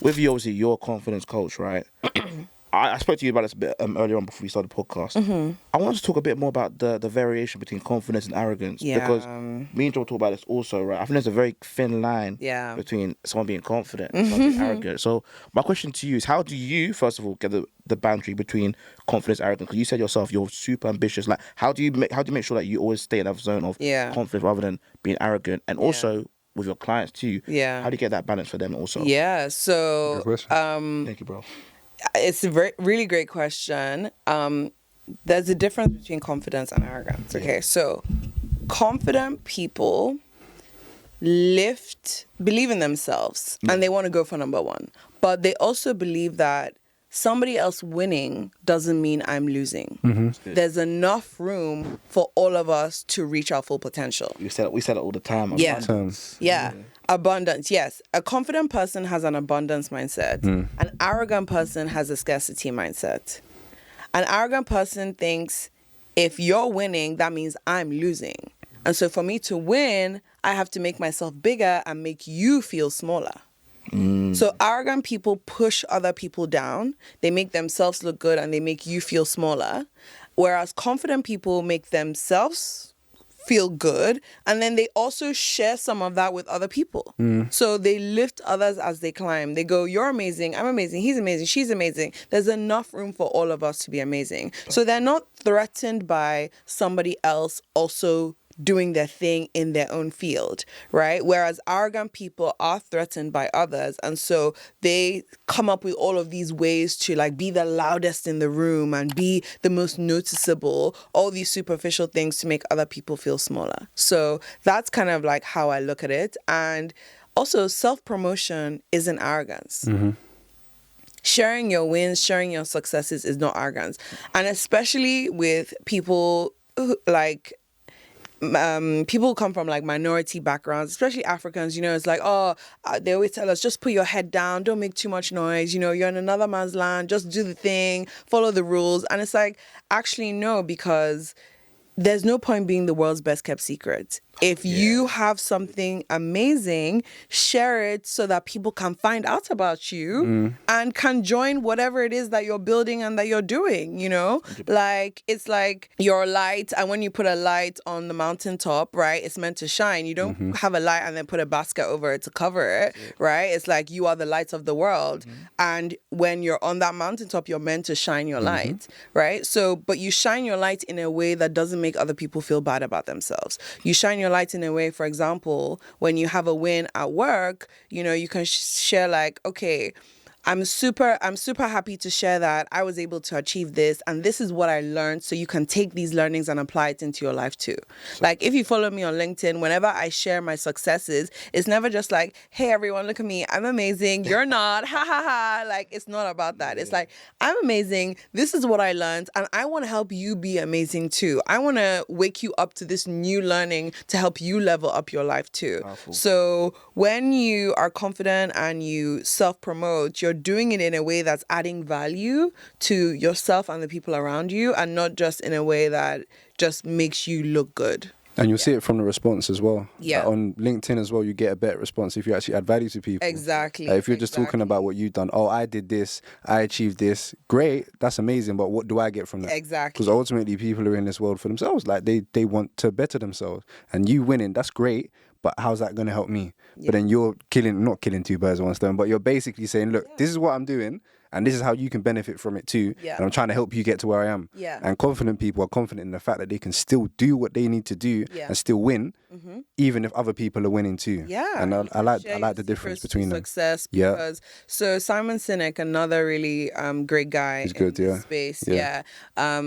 with you, obviously, you're a confidence coach, right? I spoke to you about this a bit earlier on before we started the podcast. I want to talk a bit more about the variation between confidence and arrogance. Yeah. Because me and Joe talk about this also, right? I think there's a very thin line between someone being confident and someone being arrogant. So my question to you is, how do you, first of all, get the boundary between confidence and arrogance? Because you said yourself you're super ambitious. Like, how do you make sure that you always stay in that zone of confidence rather than being arrogant? And also with your clients too, how do you get that balance for them also? Yeah, so thank you, bro. It's a really great question. There's a difference between confidence and arrogance. Okay, so confident people believe in themselves and they want to go for number one, but they also believe that somebody else winning doesn't mean I'm losing. There's enough room for all of us to reach our full potential. We said it all the time. Abundance. Abundance, yes. A confident person has an abundance mindset. An arrogant person has a scarcity mindset. An arrogant person thinks if you're winning, that means I'm losing. And so for me to win, I have to make myself bigger and make you feel smaller. So arrogant people push other people down. They make themselves look good and they make you feel smaller. Whereas confident people make themselves feel good, and then they also share some of that with other people. So they lift others as they climb. They go, you're amazing, I'm amazing, he's amazing, she's amazing. There's enough room for all of us to be amazing. So they're not threatened by somebody else also doing their thing in their own field, right? Whereas arrogant people are threatened by others, and so they come up with all of these ways to like be the loudest in the room and be the most noticeable, all these superficial things to make other people feel smaller. So that's kind of like how I look at it. And also self-promotion isn't arrogance. Sharing your wins, sharing your successes is not arrogance. And especially with people who, like, people who come from like minority backgrounds, especially Africans, you know, it's like, they always tell us, just put your head down, don't make too much noise, you know, you're in another man's land, just do the thing, follow the rules. And it's like, actually no, because there's no point being the world's best kept secret. If you have something amazing, share it so that people can find out about you and can join whatever it is that you're building and that you're doing, you know? Like, it's like your light, and when you put a light on the mountaintop, right, it's meant to shine. You don't have a light and then put a basket over it to cover it, right? It's like you are the light of the world. And when you're on that mountaintop, you're meant to shine your light, right? So, but you shine your light in a way that doesn't make other people feel bad about themselves. You shine your light in a way, for example, when you have a win at work, you know, you can share like, okay, I'm super happy to share that I was able to achieve this and this is what I learned, so you can take these learnings and apply it into your life too. Like if you follow me on LinkedIn, whenever I share my successes, it's never just like, hey everyone, look at me, I'm amazing, you're not, ha ha ha. Like it's not about that. It's like, I'm amazing, this is what I learned, and I want to help you be amazing too. I want to wake you up to this new learning to help you level up your life too. Powerful. So when you are confident and you self-promote, you're doing it in a way that's adding value to yourself and the people around you, and not just in a way that just makes you look good. And you'll see it from the response as well. Yeah. Like on LinkedIn as well, you get a better response if you actually add value to people. Exactly. If you're just talking about what you've done, I did this, I achieved this, great, that's amazing, but what do I get from that? Exactly. Because ultimately people are in this world for themselves. Like they want to better themselves. And you winning, that's great, but how's that going to help me? Yeah. But then you're not killing two birds with one stone, but you're basically saying, look, this is what I'm doing, and this is how you can benefit from it too. Yeah. And I'm trying to help you get to where I am. Yeah. And confident people are confident in the fact that they can still do what they need to do and still win, even if other people are winning too. Yeah. And I like the difference between them. Success because so Simon Sinek, another really great guy in this space. Yeah.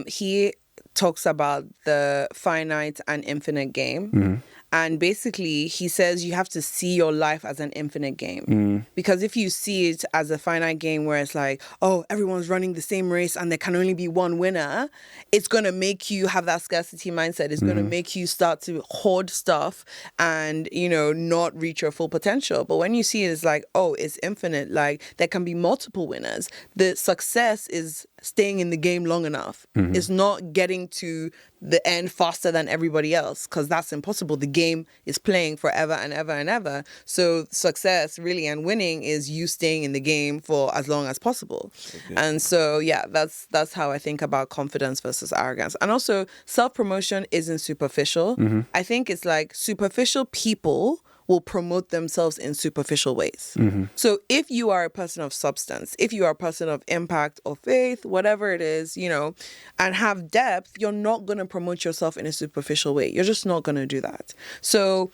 He talks about the finite and infinite game. And basically, he says you have to see your life as an infinite game. Because if you see it as a finite game where it's like, oh, everyone's running the same race and there can only be one winner, it's going to make you have that scarcity mindset. It's going to make you start to hoard stuff and, you know, not reach your full potential. But when you see it as like, oh, it's infinite, like there can be multiple winners. The success is staying in the game long enough. It's not getting to the end faster than everybody else, because that's impossible. The game is playing forever and ever and ever. So success really and winning is you staying in the game for as long as possible. Okay. And so, yeah, that's how I think about confidence versus arrogance. And also, self-promotion isn't superficial. I think it's like superficial people will promote themselves in superficial ways. So if you are a person of substance, if you are a person of impact or faith, whatever it is, you know, and have depth, you're not going to promote yourself in a superficial way. You're just not going to do that. So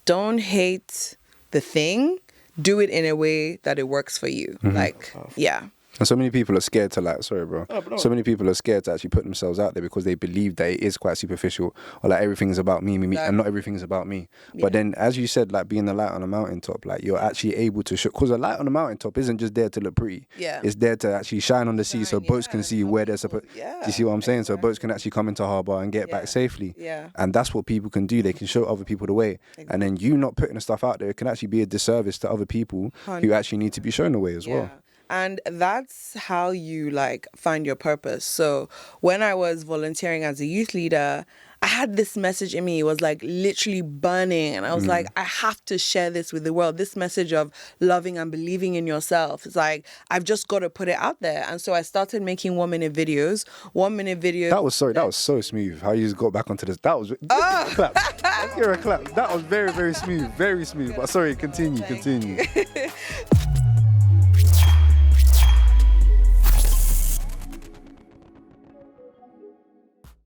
don't hate the thing. Do it in a way that it works for you. Like, yeah. And so many people are scared to like, sorry, bro. Oh, so many people are scared to actually put themselves out there because they believe that it is quite superficial, or like everything's about me, and not everything's about me. Yeah. But then, as you said, like being the light on a mountaintop, like you're actually able to show, because a light on a mountaintop isn't just there to look pretty. Yeah. It's there to actually shine on the sea, so boats can see where they're supposed. Yeah. Do you see what I'm saying? So boats can actually come into harbour and get back safely. Yeah. And that's what people can do. They can show other people the way. Exactly. And then you not putting the stuff out there can actually be a disservice to other people 100%. Who actually need to be shown the way as well. And that's how you like find your purpose. So when I was volunteering as a youth leader, I had this message in me. It was like literally burning. And I was like, I have to share this with the world. This message of loving and believing in yourself. It's like, I've just got to put it out there. And so I started making 1-minute videos. 1-minute videos. That was so smooth. How you just got back onto this. That was, clap. Let's give her a clap. That was very, very smooth. Very smooth. But sorry, continue.